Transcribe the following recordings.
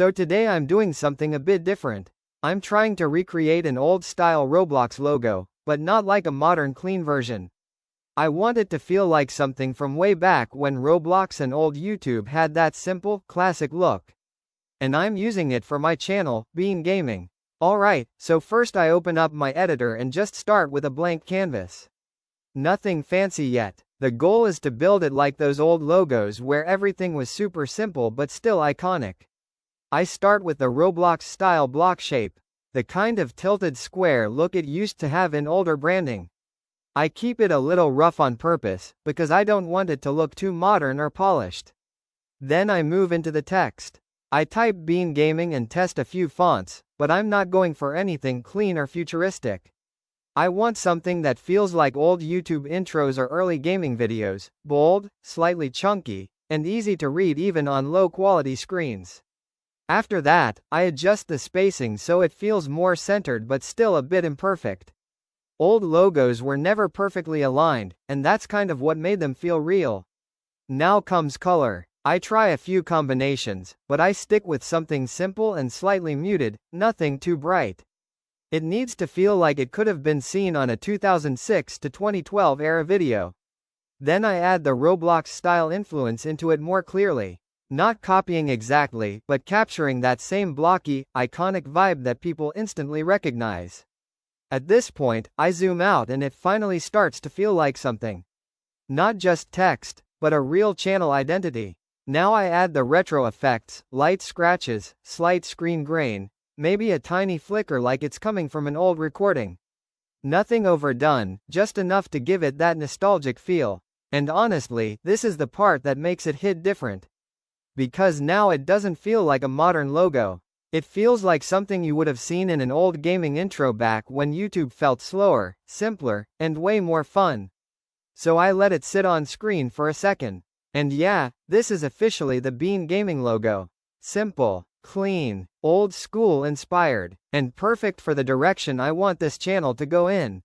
So today I'm doing something a bit different. I'm trying to recreate an old-style Roblox logo, but not like a modern clean version. I want it to feel like something from way back when Roblox and old YouTube had that simple, classic look. And I'm using it for my channel, Bean Gaming. Alright, so first I open up my editor and just start with a blank canvas. Nothing fancy yet. The goal is to build it like those old logos where everything was super simple but still iconic. I start with the Roblox style block shape, the kind of tilted square look it used to have in older branding. I keep it a little rough on purpose, because I don't want it to look too modern or polished. Then I move into the text. I type Bean Gaming and test a few fonts, but I'm not going for anything clean or futuristic. I want something that feels like old YouTube intros or early gaming videos, bold, slightly chunky, and easy to read even on low-quality screens. After that, I adjust the spacing so it feels more centered but still a bit imperfect. Old logos were never perfectly aligned, and that's kind of what made them feel real. Now comes color. I try a few combinations, but I stick with something simple and slightly muted, nothing too bright. It needs to feel like it could have been seen on a 2006 to 2012 era video. Then I add the Roblox style influence into it more clearly. Not copying exactly, but capturing that same blocky, iconic vibe that people instantly recognize. At this point, I zoom out and it finally starts to feel like something. Not just text, but a real channel identity. Now I add the retro effects, light scratches, slight screen grain, maybe a tiny flicker like it's coming from an old recording. Nothing overdone, just enough to give it that nostalgic feel. And honestly, this is the part that makes it hit different. Because now it doesn't feel like a modern logo. It feels like something you would have seen in an old gaming intro back when YouTube felt slower, simpler, and way more fun. So I let it sit on screen for a second. And yeah, this is officially the Bean Gaming logo. Simple, clean, old school inspired, and perfect for the direction I want this channel to go in.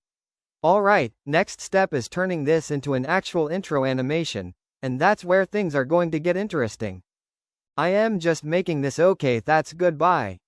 Alright, next step is turning this into an actual intro animation, and that's where things are going to get interesting. I am just making this okay, that's goodbye.